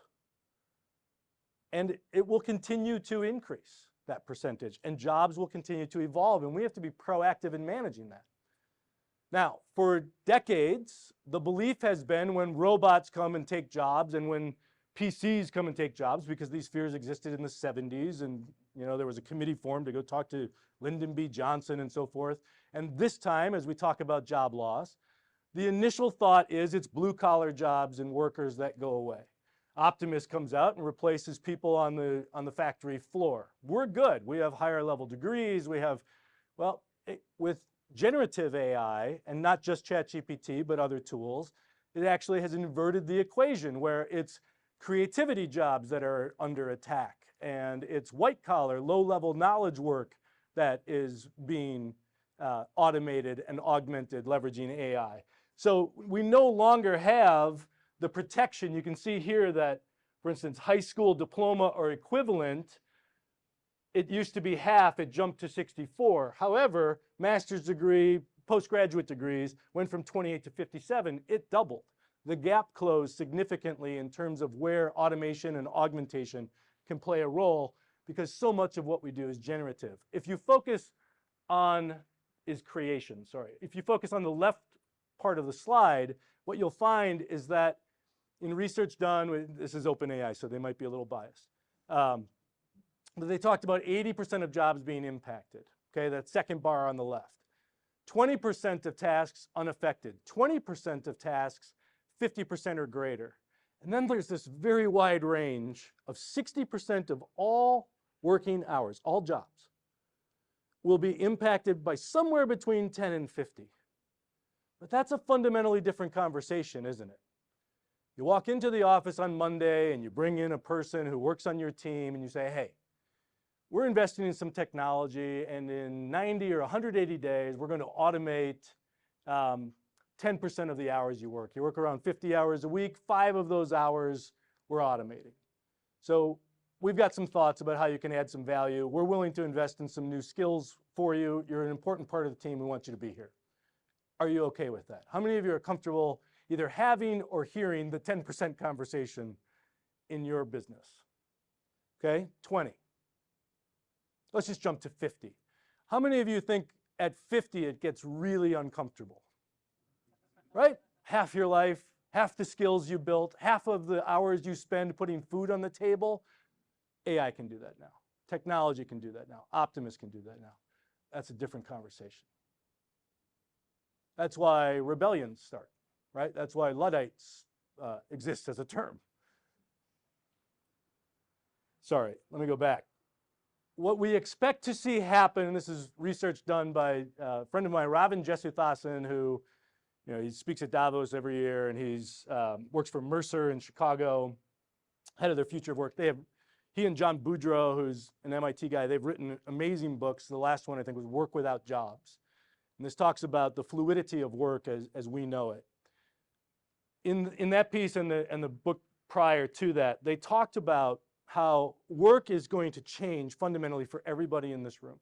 And it will continue to increase, that percentage, and jobs will continue to evolve, and we have to be proactive in managing that. Now, for decades, the belief has been when robots come and take jobs and when PCs come and take jobs, because these fears existed in the 70s, and there was a committee formed to go talk to Lyndon B. Johnson and so forth. And this time, as we talk about job loss, the initial thought is it's blue-collar jobs and workers that go away. Optimus comes out and replaces people on the factory floor. We're good. We have higher level degrees. We have, with generative AI, and not just ChatGPT, but other tools, it actually has inverted the equation where it's creativity jobs that are under attack, and it's white-collar, low-level knowledge work that is being automated and augmented, leveraging AI. So we no longer have the protection. You can see here that, for instance, high school diploma or equivalent, it used to be half, it jumped to 64. However, master's degree, postgraduate degrees went from 28 to 57, it doubled. The gap closed significantly in terms of where automation and augmentation can play a role, because so much of what we do is generative. If you focus on, if you focus on the left part of the slide, what you'll find is that in research done with, this is OpenAI, so they might be a little biased. But they talked about 80% of jobs being impacted, okay, that second bar on the left. 20% of tasks unaffected, 20% of tasks 50% or greater. And then there's this very wide range of 60% of all working hours, all jobs, will be impacted by somewhere between 10 and 50. But that's a fundamentally different conversation, isn't it? You walk into the office on Monday and you bring in a person who works on your team and you say, hey, we're investing in some technology, and in 90 or 180 days, we're going to automate 10% of the hours you work. You work around 50 hours a week, 5 of those hours we're automating. So we've got some thoughts about how you can add some value. We're willing to invest in some new skills for you. You're an important part of the team. We want you to be here. Are you okay with that? How many of you are comfortable either having or hearing the 10% conversation in your business? Okay, 20. Let's just jump to 50. How many of you think at 50 it gets really uncomfortable? Right? Half your life, half the skills you built, half of the hours you spend putting food on the table. AI can do that now. Technology can do that now. Optimus can do that now. That's a different conversation. That's why rebellions start, right? That's why Luddites exist as a term. Sorry, let me go back. What we expect to see happen, and this is research done by a friend of mine, Ravin Jesuthasan, who he speaks at Davos every year, and he's works for Mercer in Chicago, head of their future of work. He and John Boudreau, who's an MIT guy, they've written amazing books. The last one, I think, was Work Without Jobs. And this talks about the fluidity of work as we know it. In that piece and the book prior to that, they talked about how work is going to change fundamentally for everybody in this room,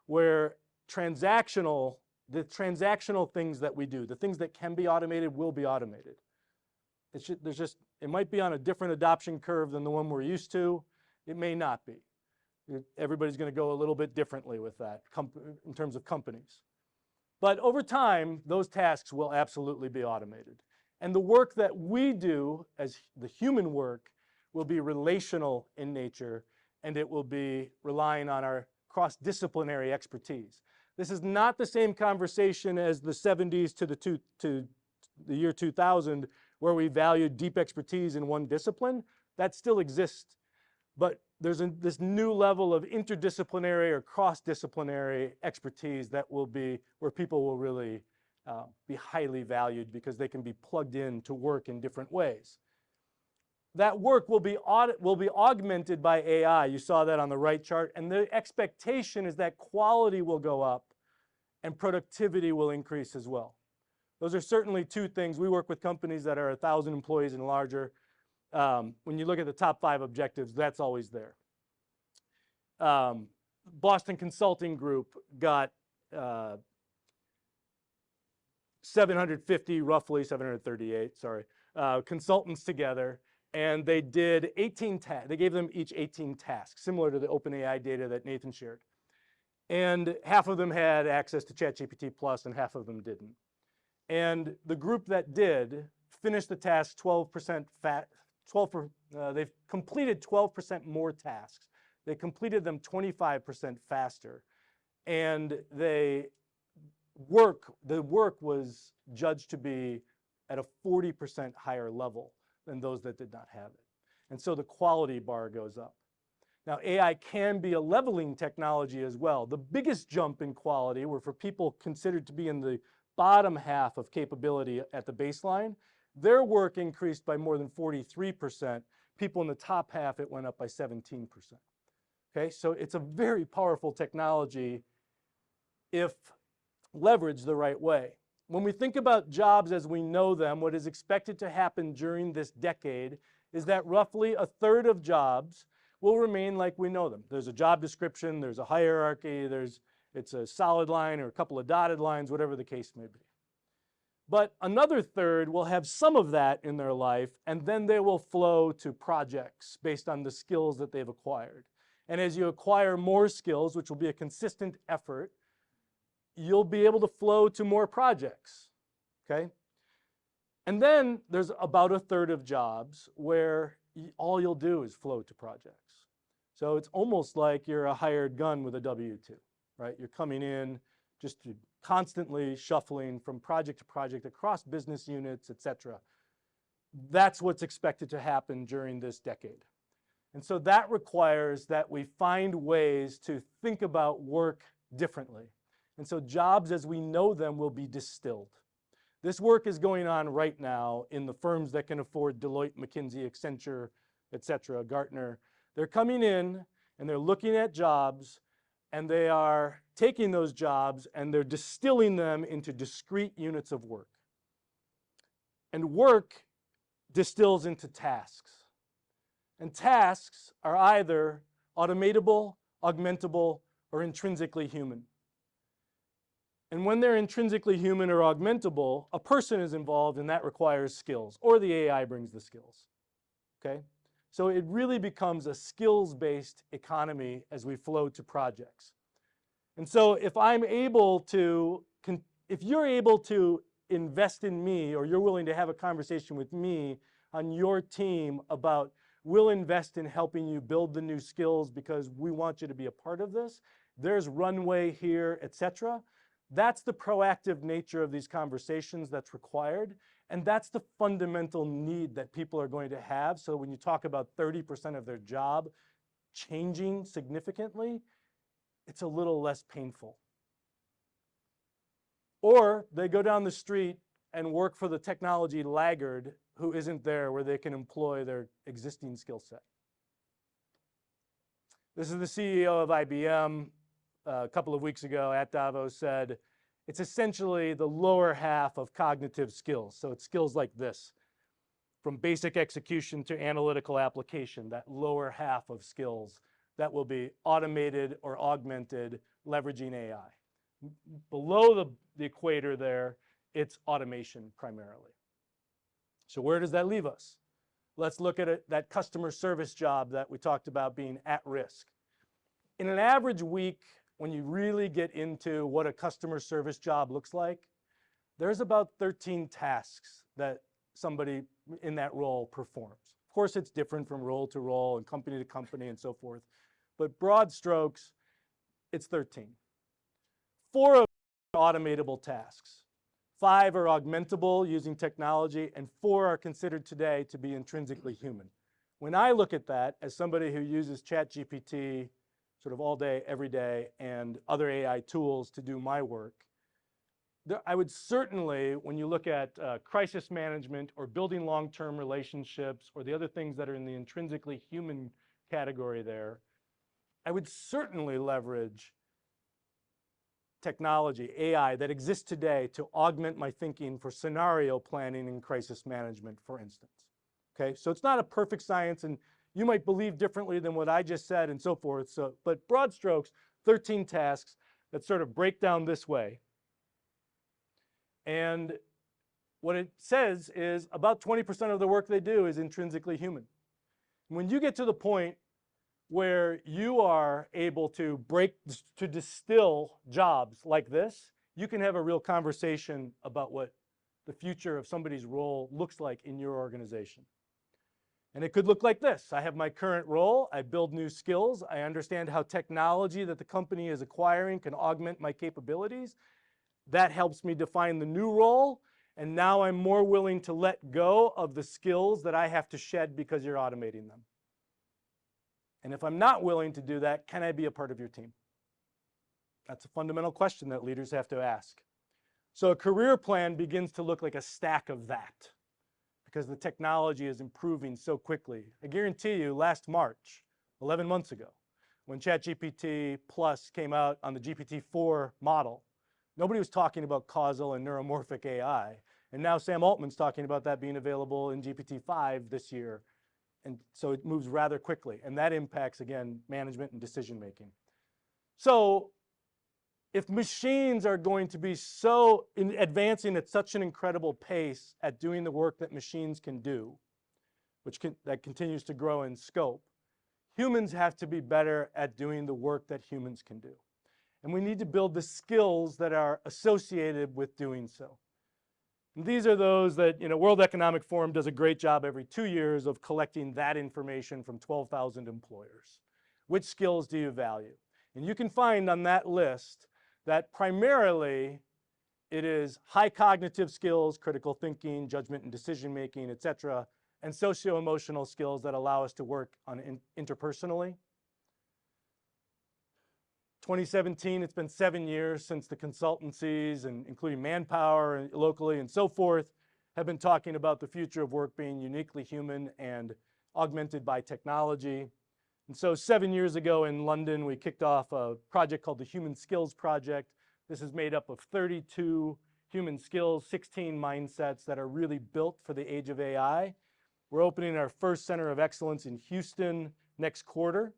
where the transactional things that we do, the things that can be automated will be automated. It might be on a different adoption curve than the one we're used to. It may not be. Everybody's going to go a little bit differently with that in terms of companies. But over time, those tasks will absolutely be automated. And the work that we do as the human work will be relational in nature, and it will be relying on our cross-disciplinary expertise. This is not the same conversation as the 70s to the year 2000, where we valued deep expertise in one discipline. That still exists, but there's this new level of interdisciplinary or cross-disciplinary expertise that will be where people will really be highly valued because they can be plugged in to work in different ways. That work will be augmented by AI. You saw that on the right chart, and the expectation is that quality will go up and productivity will increase as well. Those are certainly two things. We work with companies that are 1,000 employees and larger. When you look at the top 5 objectives, that's always there. Boston Consulting Group got 750, roughly 738, sorry, consultants together, and they did 18 tasks. They gave them each 18 tasks, similar to the OpenAI data that Nathan shared. And half of them had access to ChatGPT Plus and half of them didn't. And the group that did finished the task 12% they've completed 12% more tasks. They completed them 25% faster. And the work was judged to be at a 40% higher level than those that did not have it. And so the quality bar goes up. Now, AI can be a leveling technology as well. The biggest jump in quality were for people considered to be in the bottom half of capability at the baseline. Their work increased by more than 43%. People in the top half, it went up by 17%. Okay, so it's a very powerful technology if leveraged the right way. When we think about jobs as we know them, what is expected to happen during this decade is that roughly a third of jobs will remain like we know them. There's a job description, there's a hierarchy, it's a solid line or a couple of dotted lines, whatever the case may be. But another third will have some of that in their life, and then they will flow to projects based on the skills that they've acquired. And as you acquire more skills, which will be a consistent effort, you'll be able to flow to more projects, okay? And then there's about a third of jobs where all you'll do is flow to projects. So it's almost like you're a hired gun with a W-2, right? You're coming in just constantly shuffling from project to project across business units, et cetera. That's what's expected to happen during this decade. And so that requires that we find ways to think about work differently. And so jobs as we know them will be distilled. This work is going on right now in the firms that can afford Deloitte, McKinsey, Accenture, et cetera, Gartner. They're coming in and they're looking at jobs and they are taking those jobs and they're distilling them into discrete units of work. And work distills into tasks. And tasks are either automatable, augmentable, or intrinsically human. And when they're intrinsically human or augmentable, a person is involved and that requires skills, or the AI brings the skills, okay? So it really becomes a skills-based economy as we flow to projects. And so if I'm able to, if you're able to invest in me, or you're willing to have a conversation with me on your team about, we'll invest in helping you build the new skills because we want you to be a part of this, there's runway here, et cetera. That's the proactive nature of these conversations that's required. And that's the fundamental need that people are going to have. So when you talk about 30% of their job changing significantly, it's a little less painful. Or they go down the street and work for the technology laggard who isn't there where they can employ their existing skill set. This is the CEO of IBM. A couple of weeks ago at Davos said, it's essentially the lower half of cognitive skills. So it's skills like this, from basic execution to analytical application, that lower half of skills that will be automated or augmented leveraging AI. Below the equator there, it's automation primarily. So where does that leave us? Let's look at it, that customer service job that we talked about being at risk. In an average week, when you really get into what a customer service job looks like, there's about 13 tasks that somebody in that role performs. Of course, it's different from role to role and company to company and so forth. But broad strokes, it's 13. 4 of them are automatable tasks. 5 are augmentable using technology, and 4 are considered today to be intrinsically human. When I look at that as somebody who uses ChatGPT sort of all day, every day, and other AI tools to do my work, I would certainly, when you look at crisis management or building long-term relationships or the other things that are in the intrinsically human category there, I would certainly leverage technology, AI, that exists today to augment my thinking for scenario planning and crisis management, for instance. Okay, so it's not a perfect science, and you might believe differently than what I just said and so forth. So, but broad strokes, 13 tasks that sort of break down this way. And what it says is about 20% of the work they do is intrinsically human. When you get to the point where you are able to distill jobs like this, you can have a real conversation about what the future of somebody's role looks like in your organization. And it could look like this. I have my current role, I build new skills, I understand how technology that the company is acquiring can augment my capabilities. That helps me define the new role, and now I'm more willing to let go of the skills that I have to shed because you're automating them. And if I'm not willing to do that, can I be a part of your team? That's a fundamental question that leaders have to ask. So a career plan begins to look like a stack of that because the technology is improving so quickly. I guarantee you, last March, 11 months ago, when ChatGPT Plus came out on the GPT-4 model, nobody was talking about causal and neuromorphic AI. And now Sam Altman's talking about that being available in GPT-5 this year. And so it moves rather quickly. And that impacts, again, management and decision making. So if machines are going to be so advancing at such an incredible pace at doing the work that machines can do, that continues to grow in scope, humans have to be better at doing the work that humans can do. And we need to build the skills that are associated with doing so. And these are those that, World Economic Forum does a great job every 2 years of collecting that information from 12,000 employers. Which skills do you value? And you can find on that list that primarily it is high cognitive skills, critical thinking, judgment and decision making, et cetera, and socio-emotional skills that allow us to work on interpersonally. 2017, it's been 7 years since the consultancies, and including Manpower and locally and so forth, have been talking about the future of work being uniquely human and augmented by technology. And so 7 years ago in London, we kicked off a project called the Human Skills Project. This is made up of 32 human skills, 16 mindsets that are really built for the age of AI. We're opening our first center of excellence in Houston next quarter.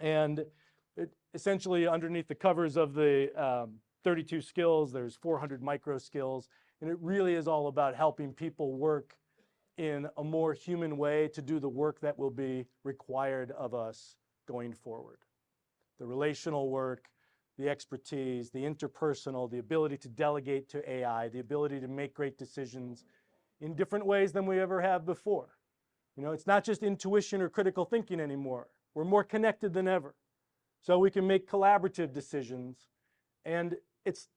And essentially underneath the covers of the 32 skills, there's 400 micro skills. And it really is all about helping people work in a more human way to do the work that will be required of us going forward. The relational work, the expertise, the interpersonal, the ability to delegate to AI, the ability to make great decisions in different ways than we ever have before. It's not just intuition or critical thinking anymore. We're more connected than ever. So we can make collaborative decisions, and it's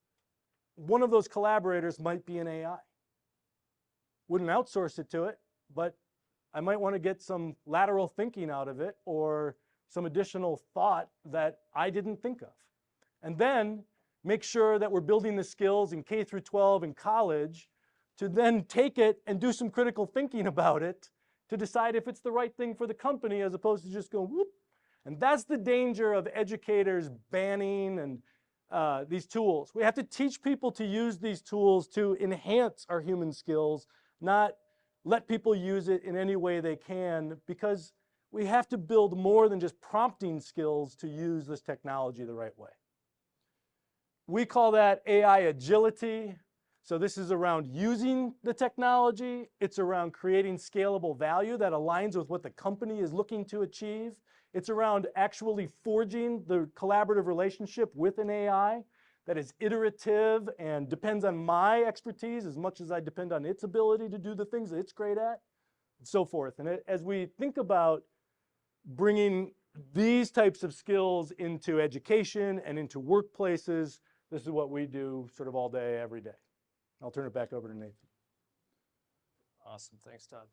one of those collaborators might be an AI. Wouldn't outsource it to it, but I might want to get some lateral thinking out of it or some additional thought that I didn't think of. And then make sure that we're building the skills in K through 12 and college to then take it and do some critical thinking about it to decide if it's the right thing for the company as opposed to just going whoop. And that's the danger of educators banning and these tools. We have to teach people to use these tools to enhance our human skills, not let people use it in any way they can, because we have to build more than just prompting skills to use this technology the right way. We call that AI agility. So this is around using the technology. It's around creating scalable value that aligns with what the company is looking to achieve. It's around actually forging the collaborative relationship with an AI that is iterative and depends on my expertise as much as I depend on its ability to do the things that it's great at, and so forth. And as we think about bringing these types of skills into education and into workplaces, this is what we do sort of all day, every day. I'll turn it back over to Nathan. Awesome. Thanks, Todd.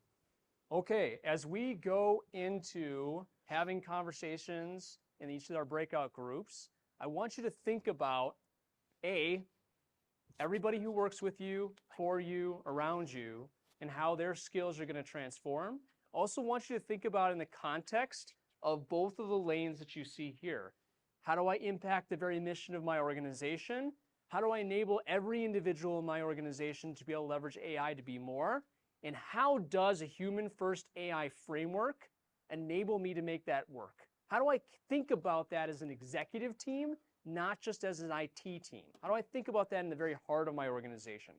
Okay, as we go into having conversations in each of our breakout groups, I want you to think about, everybody who works with you, for you, around you, and how their skills are going to transform. Also want you to think about in the context of both of the lanes that you see here. How do I impact the very mission of my organization? How do I enable every individual in my organization to be able to leverage AI to be more? And how does a human-first AI framework enable me to make that work? How do I think about that as an executive team, not just as an IT team? How do I think about that in the very heart of my organization?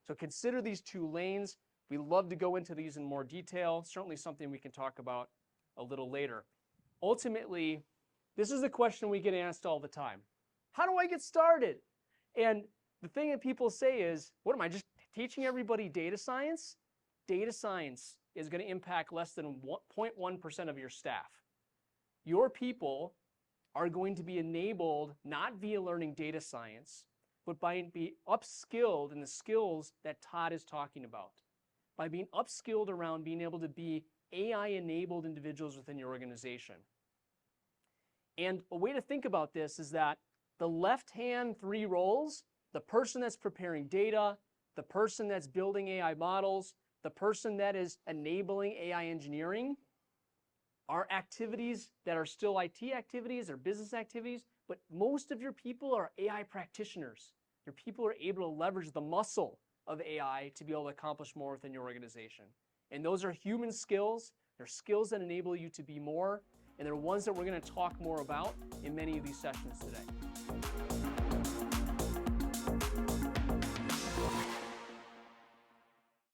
So consider these two lanes. We love to go into these in more detail. Certainly something we can talk about a little later. Ultimately, this is the question we get asked all the time. How do I get started? And the thing that people say is, what am I, just teaching everybody data science? Data science is going to impact less than 0.1% of your staff. Your people are going to be enabled not via learning data science, but by being upskilled in the skills that Todd is talking about. By being upskilled around being able to be AI-enabled individuals within your organization. And a way to think about this is that the left-hand three roles, the person that's preparing data, the person that's building AI models, the person that is enabling AI engineering, are activities that are still IT activities or business activities, but most of your people are AI practitioners. Your people are able to leverage the muscle of AI to be able to accomplish more within your organization. And those are human skills. They're skills that enable you to be more, and they're ones that we're going to talk more about in many of these sessions today.